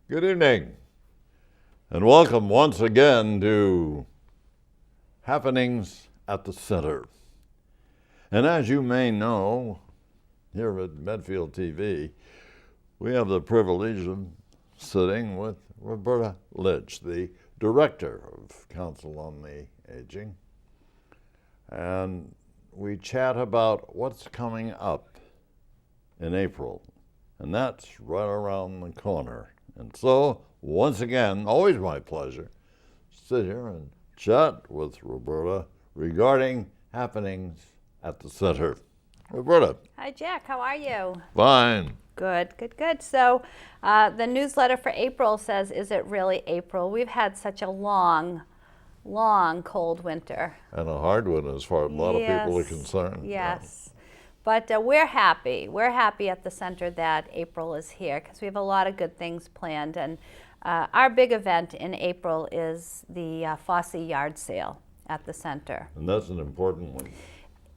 Good evening, and welcome once again to Happenings at the Center. And as you may know, here at Medfield TV, we have the privilege of sitting with Roberta Litch, the Director of Council on the Aging, and we chat about what's coming up in April, and that's right around the corner. And so, once again, always my pleasure, sit here and chat with Roberta regarding happenings at the center. Roberta. Hi, Jack. How are you? Fine. Good. So, the newsletter for April says, is it really April? We've had such a long cold winter. And a hard one as far as a lot of people are concerned. Yes. But we're happy. We're happy at the center that April is here because we have a lot of good things planned. And our big event in April is the Fosse Yard Sale at the center. And that's an important one.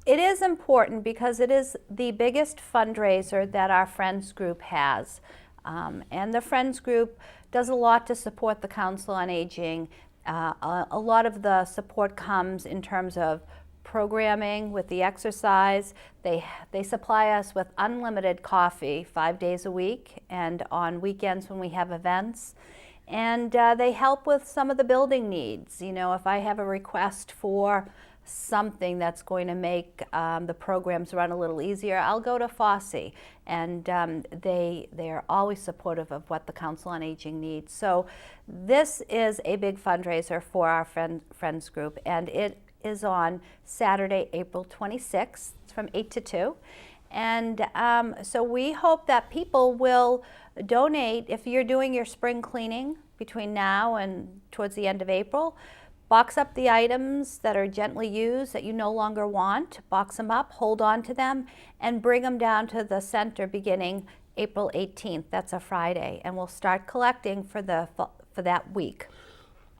It is important because it is the biggest fundraiser that our Friends Group has. And the Friends Group does a lot to support the Council on Aging. A lot of the support comes in terms of programming with the exercise. They supply us with unlimited coffee 5 days a week and on weekends when we have events. And they help with some of the building needs. You know, if I have a request for something that's going to make the programs run a little easier, I'll go to Fosse. And they're always supportive of what the Council on Aging needs. So this is a big fundraiser for our Friends Group, and it is on Saturday, April 26th from 8 to 2. And so we hope that people will donate. If you're doing your spring cleaning between now and towards the end of April, box up the items that are gently used that you no longer want, box them up, hold on to them, and bring them down to the center beginning April 18th. That's a Friday, and we'll start collecting for that week.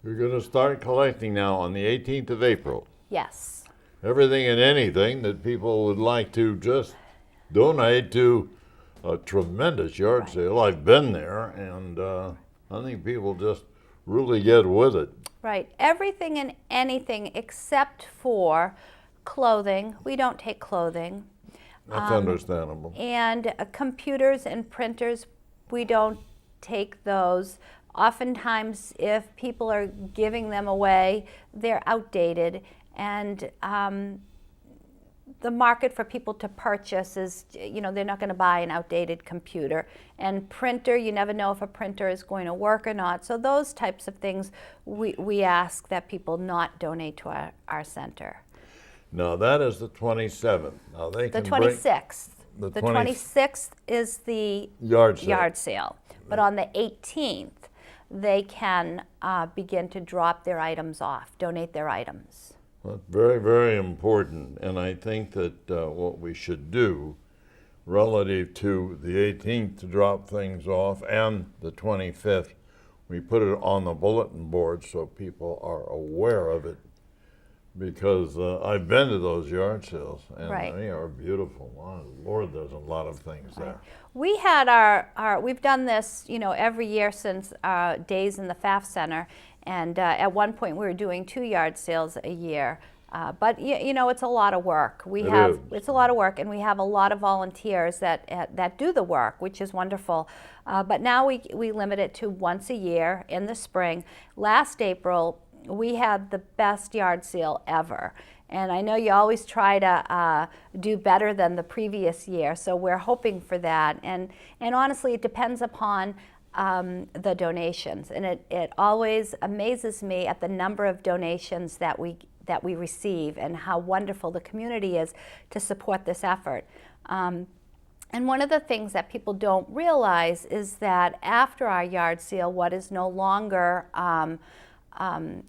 You're going to start collecting now on the 18th of April. Yes. Everything and anything that people would like to just donate to a tremendous yard sale. I've been there, and I think people just really get with it. Right. Everything and anything except for clothing. We don't take clothing. That's understandable. And computers and printers, we don't take those. Oftentimes, if people are giving them away, they're outdated. And the market for people to purchase is, you know, they're not going to buy an outdated computer. And printer, you never know if a printer is going to work or not. So those types of things, we ask that people not donate to our center. Now, that is the 27th. Now, they The can 26th. The The 26th is the yard sale. But on the 18th, they can begin to drop their items off, donate their items. That's very, very important. And I think that what we should do relative to the 18th to drop things off and the 25th, we put it on the bulletin board so people are aware of it. Because I've been to those yard sales, and Right. they are beautiful. My Lord, there's a lot of things there. We had we've done this, you know, every year since days in the FAF Center, and at one point we were doing 2 yard sales a year. But you know, it's a lot of work. It's a lot of work, and we have a lot of volunteers that do the work, which is wonderful. But now we limit it to once a year in the spring. Last April, we had the best yard sale ever. And I know you always try to do better than the previous year, so we're hoping for that. And honestly, it depends upon the donations. And it always amazes me at the number of donations that we receive and how wonderful the community is to support this effort. And one of the things that people don't realize is that after our yard sale, what is no longer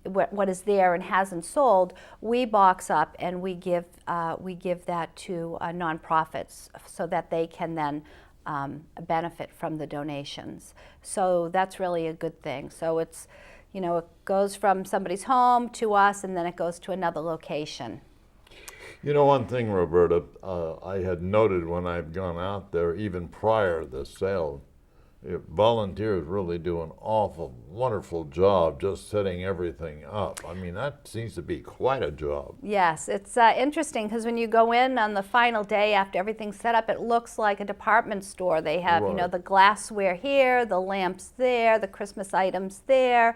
what is there and hasn't sold, we box up and we give that to nonprofits so that they can then benefit from the donations. So that's really a good thing. So it's, you know, it goes from somebody's home to us, and then it goes to another location. You know, one thing, Roberta, I had noted when I've gone out there, even prior to the sale, volunteers really do an awful, wonderful job just setting everything up. I mean, that seems to be quite a job. Yes, it's interesting because when you go in on the final day after everything's set up, it looks like a department store. They have, you know, Right. the glassware here, the lamps there, the Christmas items there,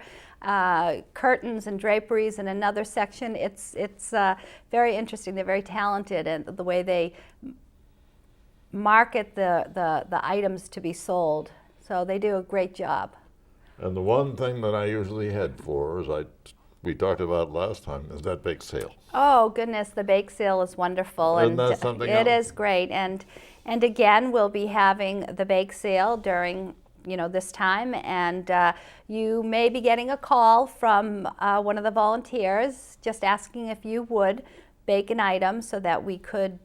curtains and draperies in another section. It's very interesting. They're very talented in the way they market the items to be sold. So they do a great job. And the one thing that I usually head for, as we talked about last time, is that bake sale. Oh goodness, the bake sale is wonderful. Isn't that something It else? is great. And again, we'll be having the bake sale during, you know, this time, and you may be getting a call from one of the volunteers just asking if you would bake an item so that we could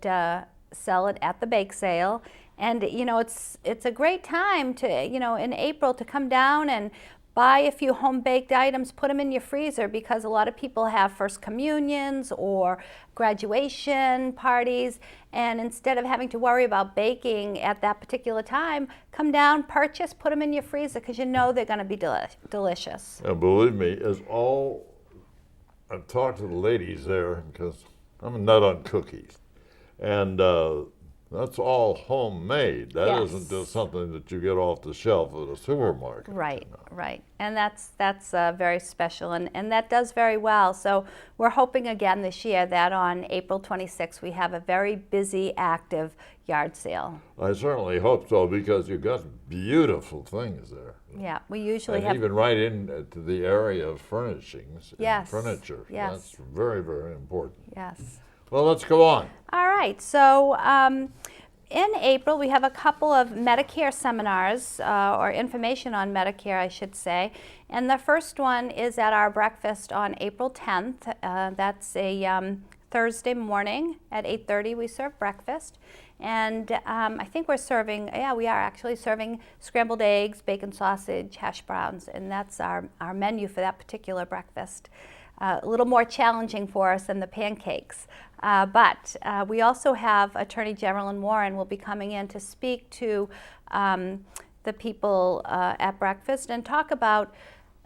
sell it at the bake sale. And you know, it's a great time to, you know, in April to come down and buy a few home baked items, put them in your freezer, because a lot of people have first communions or graduation parties, and instead of having to worry about baking at that particular time, come down, purchase, put them in your freezer, because you know they're going to be delicious. And believe me, I've talked to the ladies there because I'm a nut on cookies. And that's all homemade. That Yes. isn't just something that you get off the shelf at a supermarket. Right, you know. right. And that's very special, and that does very well. So we're hoping again this year that on April 26th we have a very busy, active yard sale. I certainly hope so, because you've got beautiful things there. Yeah, we usually And have. even right into the area of furnishings and Yes, furniture. yes. That's very, very important. Yes. Well, let's go on. All right, so in April we have a couple of Medicare seminars, or information on Medicare, I should say. And the first one is at our breakfast on April 10th. That's a Thursday morning at 8:30 we serve breakfast. And I think we are actually serving scrambled eggs, bacon sausage, hash browns, and that's our menu for that particular breakfast. A little more challenging for us than the pancakes. But we also have Attorney General Warren will be coming in to speak to the people at breakfast and talk about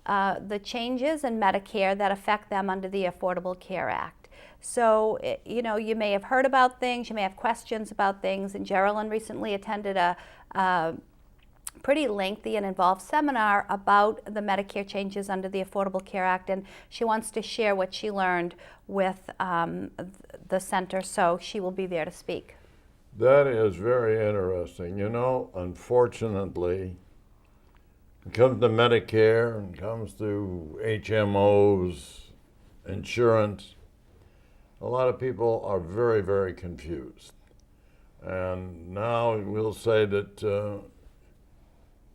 the changes in Medicare that affect them under the Affordable Care Act. So, you know, you may have heard about things, you may have questions about things, and Geraldine recently attended a pretty lengthy and involved seminar about the Medicare changes under the Affordable Care Act, and she wants to share what she learned with the center, so she will be there to speak. That is very interesting. You know, unfortunately, it comes to Medicare and comes to HMOs, insurance. A lot of people are very, very confused. And now we'll say that the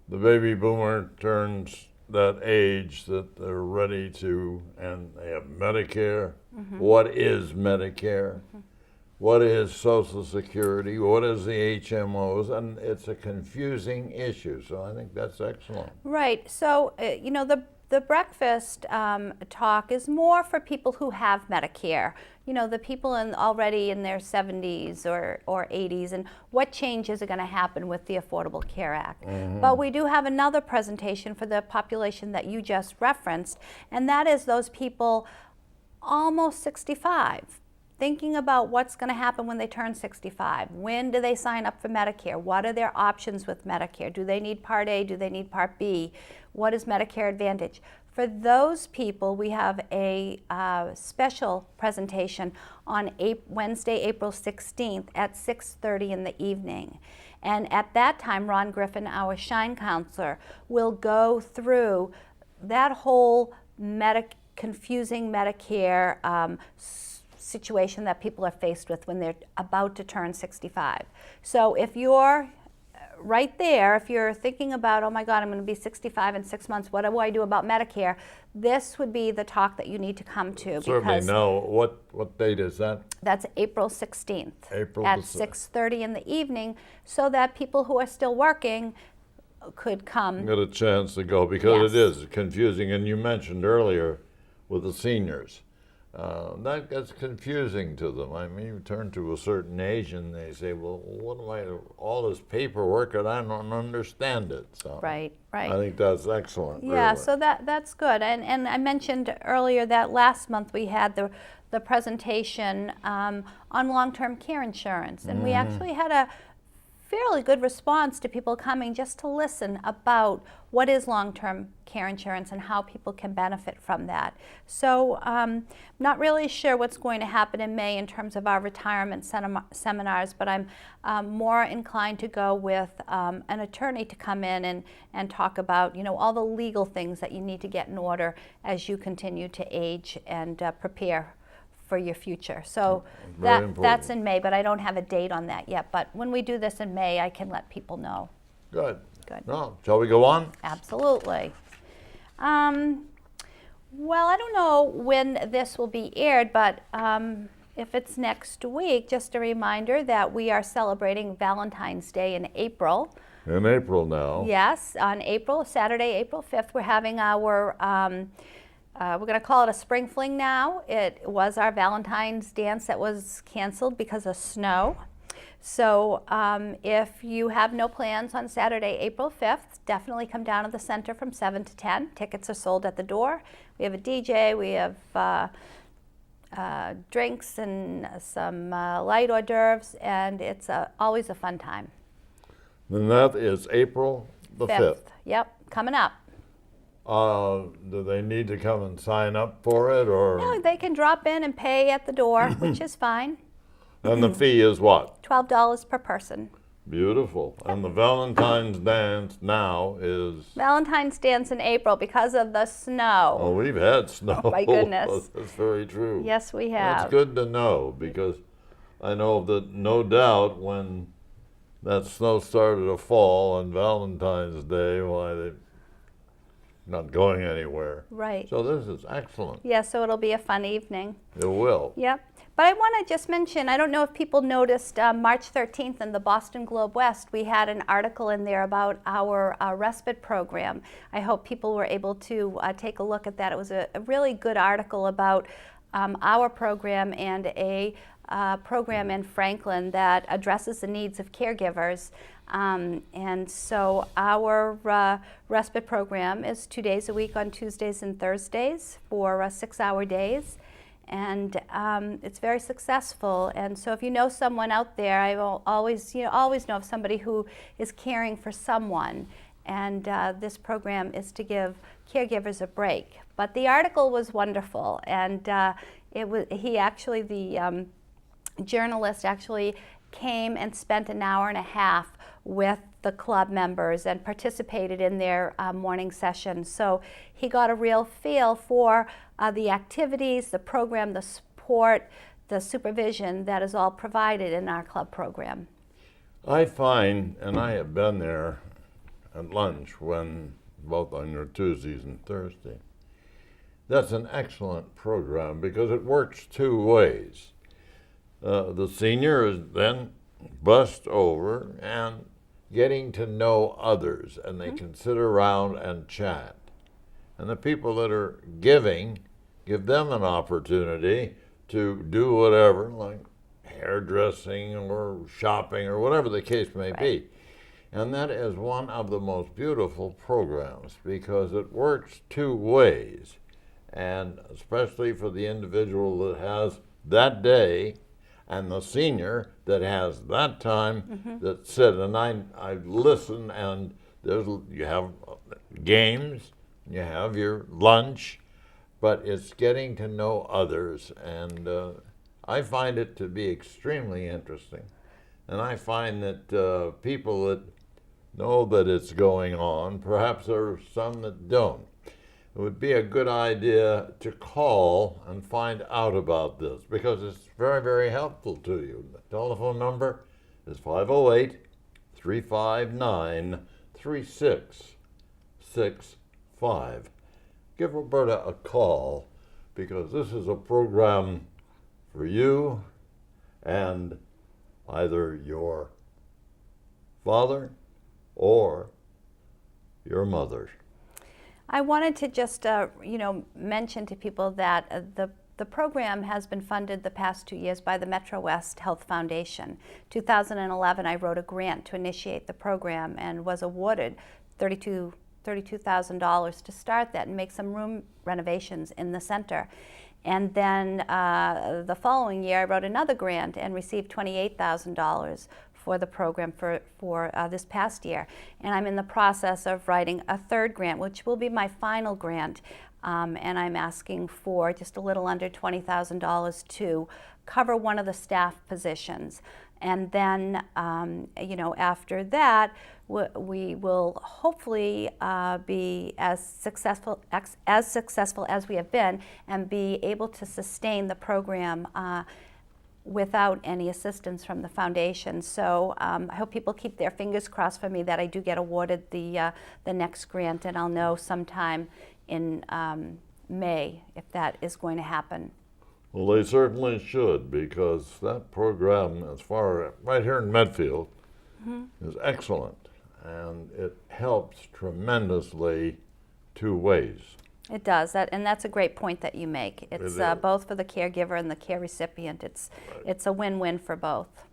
baby boomer turns that age that they're ready to, and they have Medicare. Mm-hmm. What is Medicare? Mm-hmm. What is Social Security? What is the HMOs? And it's a confusing issue, so I think that's excellent. Right, so you know, the breakfast talk is more for people who have Medicare. You know, the people already in their 70s or 80s, and what changes are going to happen with the Affordable Care Act. Mm-hmm. But we do have another presentation for the population that you just referenced, and that is those people almost 65, thinking about what's going to happen when they turn 65. When do they sign up for Medicare? What are their options with Medicare? Do they need Part A? Do they need Part B? What is Medicare Advantage? For those people, we have a special presentation on Wednesday, April 16th at 6:30 in the evening. And at that time, Ron Griffin, our Shine Counselor, will go through that whole confusing Medicare situation that people are faced with when they're about to turn 65. So if you're right there, if you're thinking about, oh my God, I'm going to be 65 in 6 months, what do I do about Medicare? This would be the talk that you need to come to. Certainly. Now, what date is that? That's April 16th April at 6:30 in the evening, so that people who are still working could come. Get a chance to go, because Yes. it is confusing. And you mentioned earlier with the seniors. that gets confusing to them. I mean, you turn to a certain age and they say, well, what am I, all this paperwork and I don't understand it. So Right. I think that's excellent. Yeah, really. so that's good. And I mentioned earlier that last month we had the presentation on long-term care insurance, and we actually had a fairly good response to people coming just to listen about what is long-term care insurance and how people can benefit from that. So not really sure what's going to happen in May in terms of our retirement seminars, but I'm more inclined to go with an attorney to come in and talk about, you know, all the legal things that you need to get in order as you continue to age and prepare for your future. So that's in May, but I don't have a date on that yet. But when we do this in May, I can let people know. Good. Good. Well, shall we go on? Absolutely. Well, I don't know when this will be aired, but if it's next week, just a reminder that we are celebrating Valentine's Day in April. In April now. Yes, on Saturday, April 5th, we're having our we're going to call it a spring fling now. It was our Valentine's dance that was canceled because of snow. So if you have no plans on Saturday, April 5th, definitely come down to the center from 7 to 10. Tickets are sold at the door. We have a DJ, we have drinks and some light hors d'oeuvres, and it's always a fun time. And that is April the 5th. Yep, coming up. Do they need to come and sign up for it, or? No, they can drop in and pay at the door, which is fine. And the fee is what? $12 per person. Beautiful. And the Valentine's dance now is? Valentine's dance in April because of the snow. Oh, we've had snow. Oh, my goodness. That's very true. Yes, we have. That's good to know, because I know that no doubt when that snow started to fall on Valentine's Day, why they not going anywhere. Right. So this is excellent. Yeah, so it'll be a fun evening. It will. Yep. But I want to just mention, I don't know if people noticed, March 13th in the Boston Globe West, we had an article in there about our respite program. I hope people were able to take a look at that. It was a really good article about our program and a program in Franklin that addresses the needs of caregivers. And so our respite program is 2 days a week on Tuesdays and Thursdays for 6-hour days. And it's very successful. And so if you know someone out there, I will always know of somebody who is caring for someone. And this program is to give caregivers a break. But the article was wonderful. And the journalist actually came and spent an hour and a half with the club members and participated in their morning session. So he got a real feel for the activities, the program, the support, the supervision that is all provided in our club program. I find, and I have been there at lunch when both on your Tuesdays and Thursday, that's an excellent program because it works two ways. The senior is then bussed over and getting to know others, and they can sit around and chat. And the people that are giving, give them an opportunity to do whatever, like hairdressing or shopping or whatever the case may be. And that is one of the most beautiful programs because it works two ways. And especially for the individual that has that day and the senior that has that time that sit, and I listen, and you have games, you have your lunch, but it's getting to know others, and I find it to be extremely interesting. And I find that people that know that it's going on, perhaps there are some that don't. It would be a good idea to call and find out about this because it's very, very helpful to you. The telephone number is 508-359-3665. Give Roberta a call because this is a program for you and either your father or your mother. I wanted to just, mention to people that the The program has been funded the past 2 years by the Metro West Health Foundation. 2011, I wrote a grant to initiate the program and was awarded $32,000 to start that and make some room renovations in the center. And then the following year, I wrote another grant and received $28,000 for the program for this past year. And I'm in the process of writing a third grant, which will be my final grant. And I'm asking for just a little under $20,000 to cover one of the staff positions. And then, after that, we will hopefully be as successful as we have been and be able to sustain the program without any assistance from the foundation. So I hope people keep their fingers crossed for me that I do get awarded the next grant, and I'll know sometime in May if that is going to happen. Well, they certainly should, because that program, right here in Medfield, is excellent, and it helps tremendously two ways. It does, and that's a great point that you make. It's both for the caregiver and the care recipient. It's a win-win for both.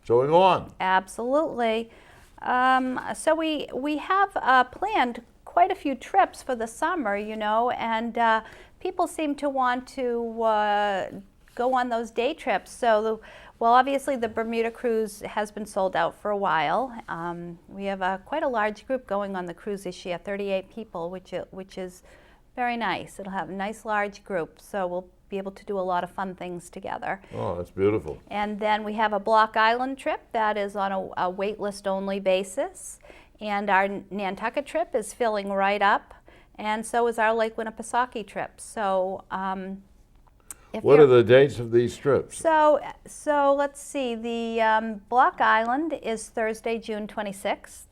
So we go on. Absolutely. So we have planned quite a few trips for the summer, and people seem to want to go on those day trips. So, obviously the Bermuda cruise has been sold out for a while. We have quite a large group going on the cruise this year, 38 people, which is very nice. It'll have a nice large group, so we'll be able to do a lot of fun things together. Oh, that's beautiful. And then we have a Block Island trip that is on a wait list only basis. And our Nantucket trip is filling right up, and so is our Lake Winnipesaukee trip. So, what are the dates of these trips? So let's see. The Block Island is Thursday, June 26th.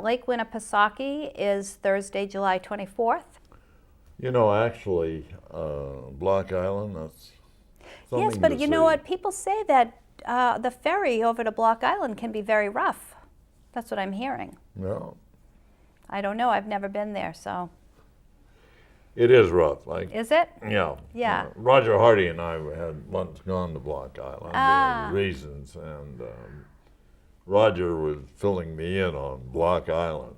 Lake Winnipesaukee is Thursday, July 24th. Actually, Block Island, that's something Yes, but to you see. know what? People say that the ferry over to Block Island can be very rough. That's what I'm hearing. No. I don't know. I've never been there, so. It is rough. Is it? Yeah. Yeah. Roger Hardy and I had once gone to Block Island for reasons, and Roger was filling me in on Block Island.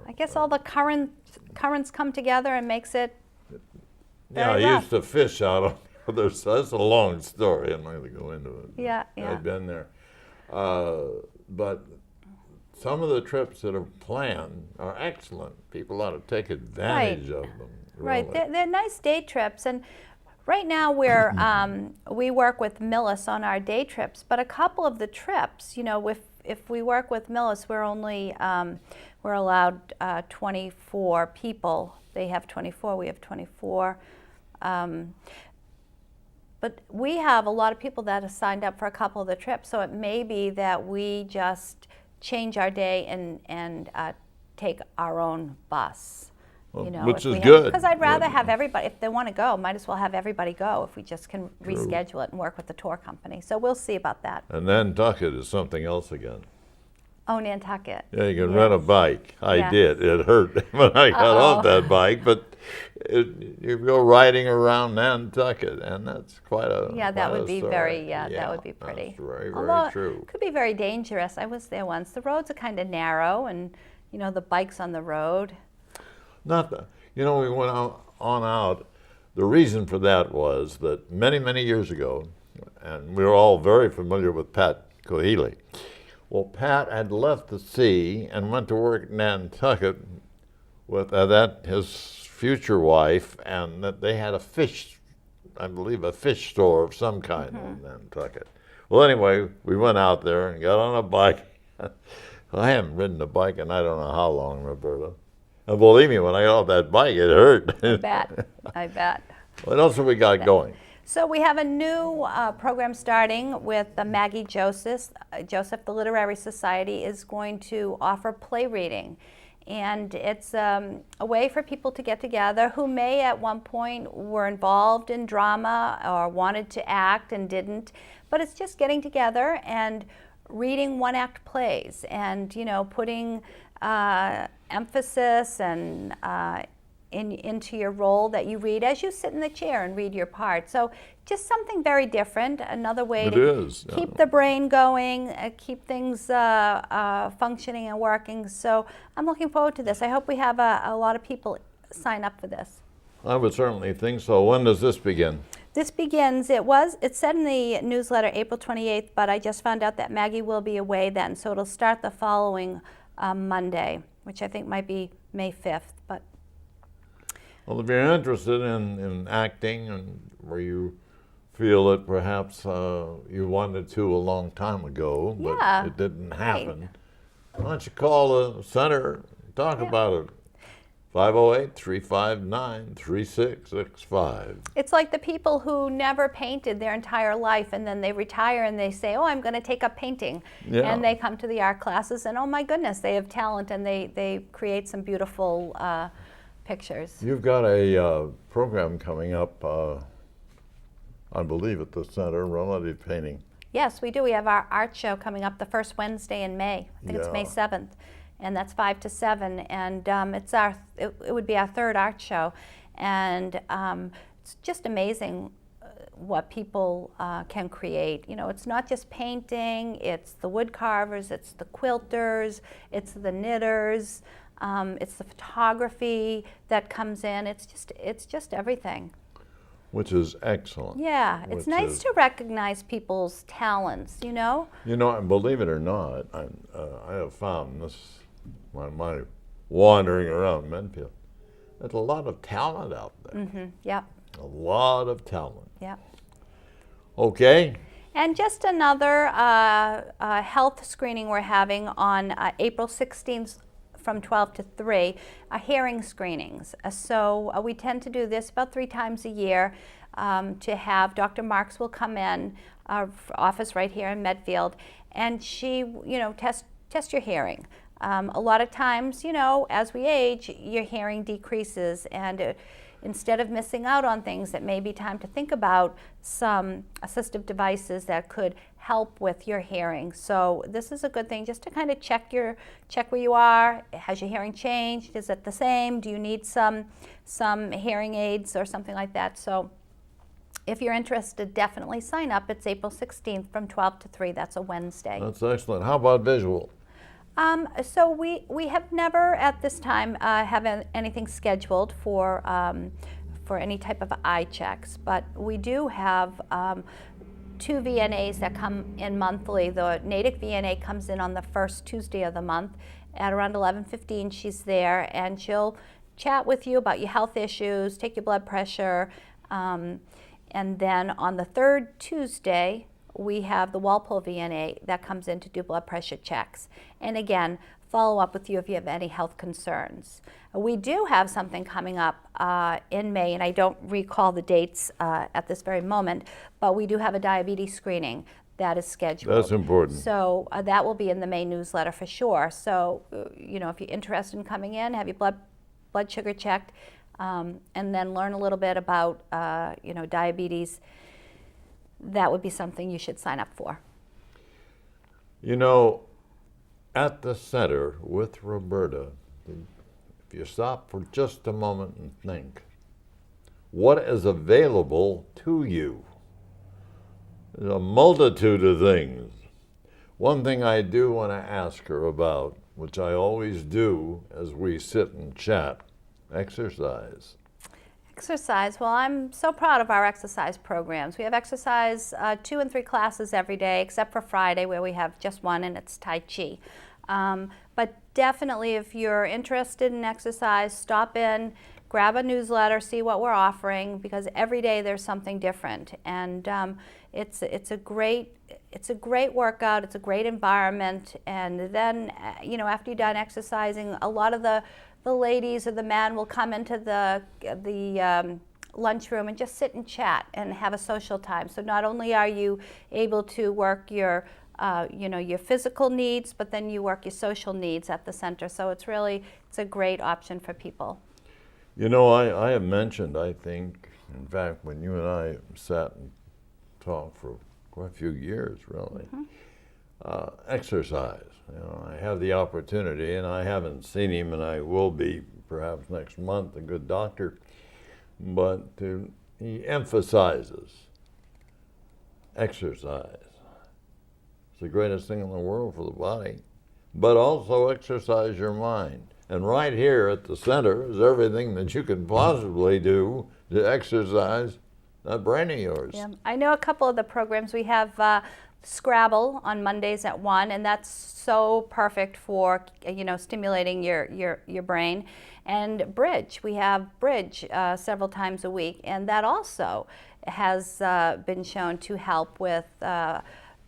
I guess all the currents come together and makes it Yeah, very I rough. used to fish out on the other side. That's a long story. I'm not going to go into it. Yeah. I've been there. But some of the trips that are planned are excellent. People ought to take advantage of them. Really. Right, they're nice day trips, and right now we work with Millis on our day trips. But a couple of the trips, if we work with Millis, we're allowed 24 people. They have 24. We have 24. But we have a lot of people that have signed up for a couple of the trips, so it may be that we just change our day and take our own bus. Which is good. Because I'd rather have everybody, if they want to go, might as well have everybody go if we just can reschedule it and work with the tour company. So we'll see about that. And Nantucket is something else again. Oh, Nantucket. Yeah, you can rent a bike. I did. It hurt when I got off that bike, but you go riding around Nantucket, and that's quite a that would be story. very, that would be pretty. That's very, Although very true. It could be very dangerous. I was there once. The roads are kind of narrow, and the bike's on the road. Not that. We went out. The reason for that was that many, many years ago, and we were all very familiar with Pat Cohealy. Well, Pat had left the sea and went to work in Nantucket with his future wife, and that they had a fish store of some kind in Nantucket. Well, anyway, we went out there and got on a bike. I haven't ridden a bike in I don't know how long, Roberta. And believe me, when I got off that bike, it hurt. I bet. What else have we got going? So we have a new program starting with Maggie Joseph. The Literary Society is going to offer play reading. And it's a way for people to get together who may at one point were involved in drama or wanted to act and didn't. But it's just getting together and reading one-act plays and, putting emphasis and into your role that you read as you sit in the chair and read your part. So just something very different, another way to keep the brain going, keep things functioning and working. So I'm looking forward to this. I hope we have a lot of people sign up for this. I would certainly think so. When does this begin? This begins, it said in the newsletter April 28th, but I just found out that Maggie will be away then, so it'll start the following Monday, which I think might be May 5th. But well, if you're interested in acting and where you feel that perhaps you wanted to a long time ago, but it didn't happen, why don't you call the center and talk about it? 508-359-3665. It's like the people who never painted their entire life and then they retire and they say, oh, I'm going to take up painting. And they come to the art classes and, oh my goodness, they have talent and they create some beautiful pictures. You've got a program coming up, I believe, at the center, relative painting. Yes, we do. We have our art show coming up the first Wednesday in May. I think it's May 7th. And that's 5 to 7, and it would be our third art show, and it's just amazing what people can create. You know, it's not just painting; it's the wood carvers, it's the quilters, it's the knitters, it's the photography that comes in. It's just everything. Which is excellent. Yeah, it's nice to recognize people's talents. You know. You know, believe it or not, I have found this. My wandering around Medfield, there's a lot of talent out there. Mm-hmm. Yep. A lot of talent. Yep. Okay. And just another health screening we're having on April 16th from 12 to 3, hearing screenings. So we tend to do this about 3 times a year to have Dr. Marks will come in, our office right here in Medfield, and she, test your hearing. A lot of times, as we age, your hearing decreases, and instead of missing out on things, it may be time to think about some assistive devices that could help with your hearing. So this is a good thing just to kind of check where you are. Has your hearing changed? Is it the same? Do you need some hearing aids or something like that? So if you're interested, definitely sign up. It's April 16th from 12 to 3. That's a Wednesday. That's excellent. How about visual? So we have never at this time have anything scheduled for any type of eye checks, but we do have 2 VNAs that come in monthly. The Natick VNA comes in on the first Tuesday of the month at around 11:15. She's there and she'll chat with you about your health issues, take your blood pressure, and then on the third Tuesday we have the Walpole VNA that comes in to do blood pressure checks. And again, follow up with you if you have any health concerns. We do have something coming up in May, and I don't recall the dates at this very moment, but we do have a diabetes screening that is scheduled. That's important. So that will be in the May newsletter for sure. So, if you're interested in coming in, have your blood sugar checked, and then learn a little bit about, diabetes, that would be something you should sign up for. At the center with Roberta, if you stop for just a moment and think, what is available to you? There's a multitude of things. One thing I do want to ask her about, which I always do as we sit and chat, exercise. Exercise. Well, I'm so proud of our exercise programs. We have exercise 2 and 3 classes every day, except for Friday where we have just one, and it's Tai Chi. But definitely, if you're interested in exercise, stop in, grab a newsletter, see what we're offering, because every day there's something different. And it's a great workout. It's a great environment. And then, after you're done exercising, a lot of the ladies or the men will come into the lunchroom and just sit and chat and have a social time. So not only are you able to work your physical needs, but then you work your social needs at the center. So it's a great option for people. I have mentioned, I think, in fact, when you and I sat and talked for quite a few years, really, exercise. I have the opportunity, and I haven't seen him, and I will be perhaps next month, a good doctor, but he emphasizes exercise. It's the greatest thing in the world for the body, but also exercise your mind. And right here at the center is everything that you can possibly do to exercise that brain of yours. Yeah. I know a couple of the programs. We have Scrabble on Mondays at 1, and that's so perfect for stimulating your brain. And bridge, we have bridge several times a week, and that also has been shown to help with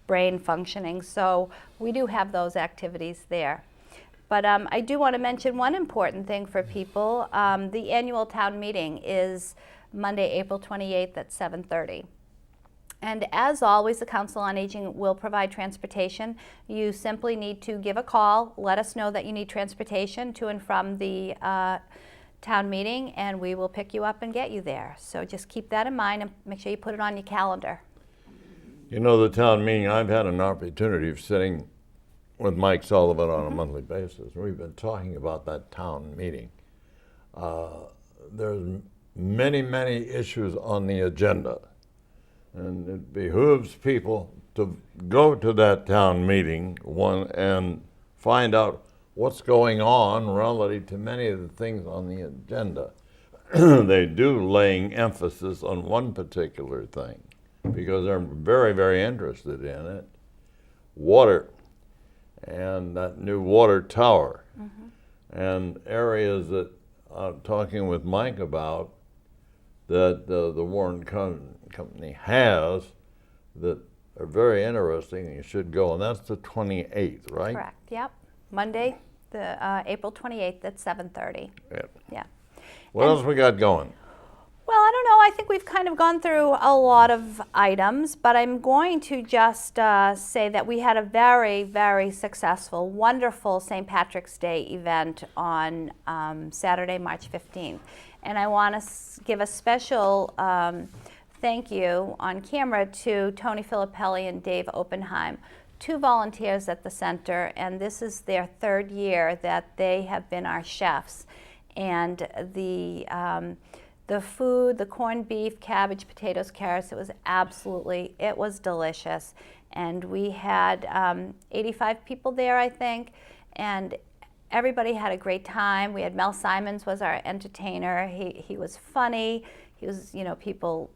brain functioning. So we do have those activities there. But I do want to mention one important thing for people. The annual town meeting is Monday, April 28th at 7:30. And as always, the Council on Aging will provide transportation. You simply need to give a call, let us know that you need transportation to and from the town meeting, and we will pick you up and get you there. So just keep that in mind and make sure you put it on your calendar. You know, the town meeting, I've had an opportunity of sitting with Mike Sullivan on a monthly basis. We've been talking about that town meeting. There's many, many issues on the agenda. And it behooves people to go to that town meeting and find out what's going on relative to many of the things on the agenda. They do laying emphasis on one particular thing because they're very, very interested in it. Water and that new water tower and areas that I'm talking with Mike about that the Warren Company has that are very interesting and you should go, and that's the 28th, right? Correct, yep. Monday, the April 28th at 7:30. Yep. Yeah. What else we got going? Well, I don't know. I think we've kind of gone through a lot of items, but I'm going to just say that we had a very, very successful, wonderful St. Patrick's Day event on Saturday, March 15th. And I want to give a special thank you on camera to Tony Filippelli and Dave Oppenheim, 2 volunteers at the center, and this is their 3rd year that they have been our chefs. And the food, the corned beef, cabbage, potatoes, carrots, it was delicious. And we had 85 people there, I think, and everybody had a great time. We had Mel Simons was our entertainer. He was funny. He was, people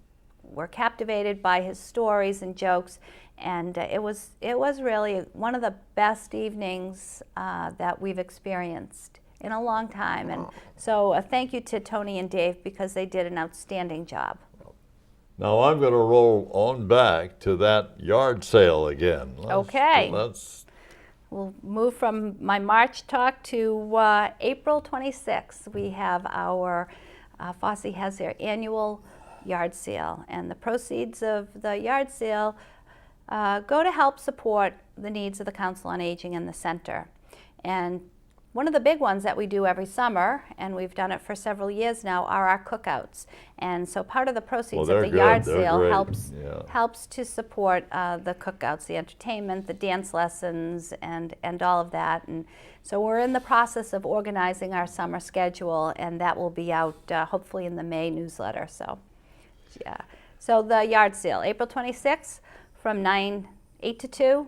were captivated by his stories and jokes, and it was really one of the best evenings that we've experienced in a long time. And so a thank you to Tony and Dave because they did an outstanding job. Now I'm going to roll on back to that yard sale again. Okay. We'll move from my March talk to April 26th. We have our, Fosse has their annual yard sale, and the proceeds of the yard sale go to help support the needs of the Council on Aging and the center. And one of the big ones that we do every summer, and we've done it for several years now, are our cookouts. And so part of the proceeds of the yard sale helps to support the cookouts, the entertainment, the dance lessons, and all of that. And so we're in the process of organizing our summer schedule, and that will be out hopefully in the May newsletter. So, yeah. So the yard sale, April 26th from 8 to 2.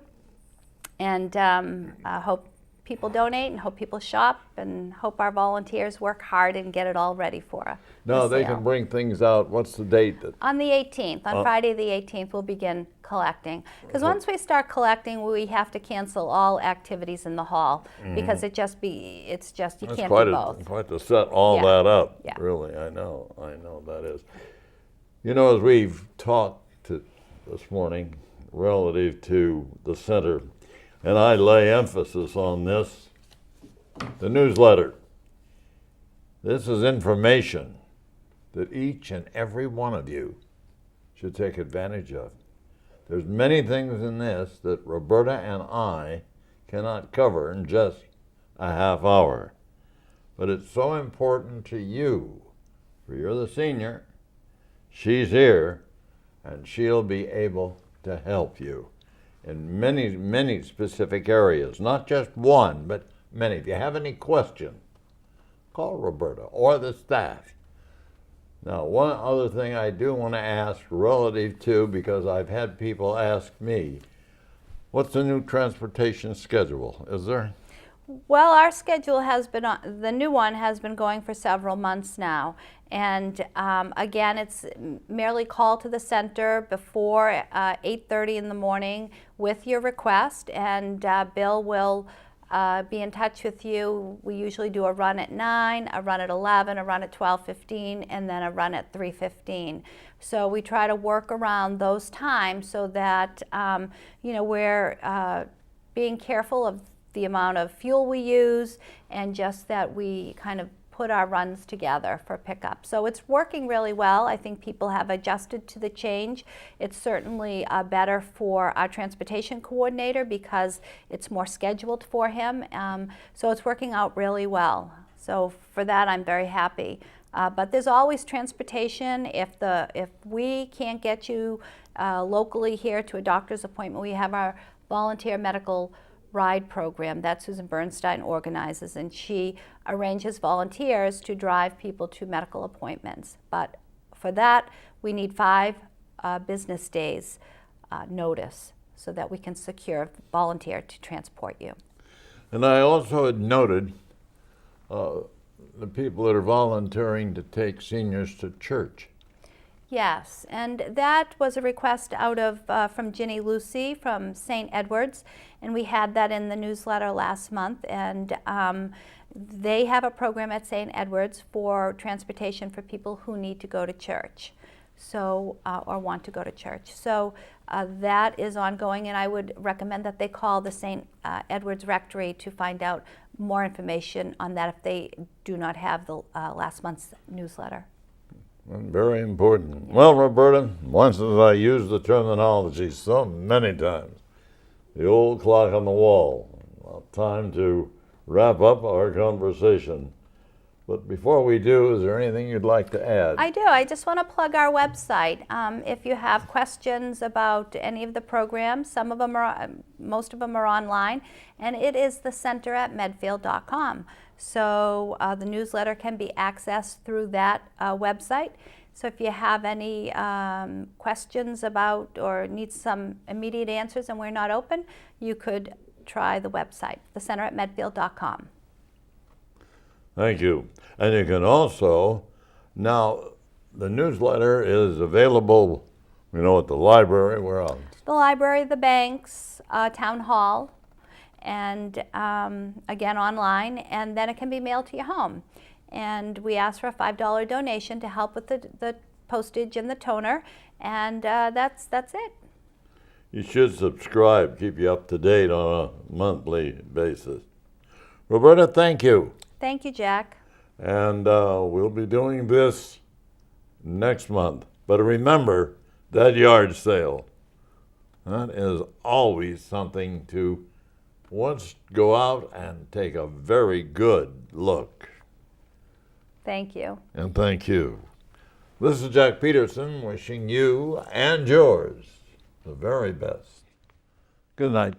And I hope people donate and hope people shop and hope our volunteers work hard and get it all ready for No, they can bring things out. What's the date? On the 18th. On Friday the 18th, we'll begin collecting. Because once we start collecting, we have to cancel all activities in the hall because you can't do both. Quite to set all that up. Yeah. Really, I know that is. As we've talked this morning relative to the center, and I lay emphasis on this, the newsletter. This is information that each and every one of you should take advantage of. There's many things in this that Roberta and I cannot cover in just a half hour. But it's so important to you, for you're the senior, she's here, and she'll be able to help you in many, many specific areas, not just one, but many. If you have any question call Roberta or the staff. Now, one other thing I do want to ask relative to, because I've had people ask me, what's the new transportation schedule? Is there? Well, our schedule has been, the new one has been going for several months now. And again, it's merely call to the center before 8:30 in the morning with your request, and Bill will be in touch with you. We usually do a run at 9, a run at 11, a run at 12:15, and then a run at 3:15. So we try to work around those times so that we're being careful of the amount of fuel we use, and just that we kind of put our runs together for pickup. So it's working really well. I think people have adjusted to the change. It's certainly better for our transportation coordinator because it's more scheduled for him. So it's working out really well. So for that, I'm very happy. But there's always transportation. If we can't get you locally here to a doctor's appointment, we have our volunteer medical ride program that Susan Bernstein organizes, and she arranges volunteers to drive people to medical appointments. But for that, we need 5 business days notice so that we can secure a volunteer to transport you. And I also had noted the people that are volunteering to take seniors to church. Yes, and that was a request out of from Ginny Lucy from St. Edward's, and we had that in the newsletter last month. And they have a program at St. Edward's for transportation for people who need to go to church, so or want to go to church. So that is ongoing, and I would recommend that they call the St. Edward's Rectory to find out more information on that if they do not have the last month's newsletter. Very important. Well, Roberta, once as I used the terminology so many times, the old clock on the wall. Well, time to wrap up our conversation. But before we do, is there anything you'd like to add? I do. I just want to plug our website. If you have questions about any of the programs, most of them are online, and it is thecenter@medfield.com. So the newsletter can be accessed through that website. So if you have any questions about or need some immediate answers and we're not open, you could try the website, thecenter@medfield.com. Thank you. And you can also, now the newsletter is available, at the library, where else? The library, the banks, town hall, and again online, and then it can be mailed to your home. And we ask for a $5 donation to help with the postage and the toner, and that's it. You should subscribe, keep you up to date on a monthly basis. Roberta, thank you. Thank you, Jack. And we'll be doing this next month. But remember, that yard sale, that is always something to once go out and take a very good look. Thank you. And thank you. This is Jack Peterson wishing you and yours the very best. Good night.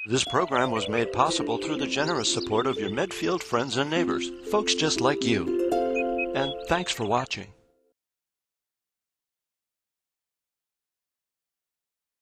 This program was made possible through the generous support of your Medfield friends and neighbors, folks just like you. And thanks for watching.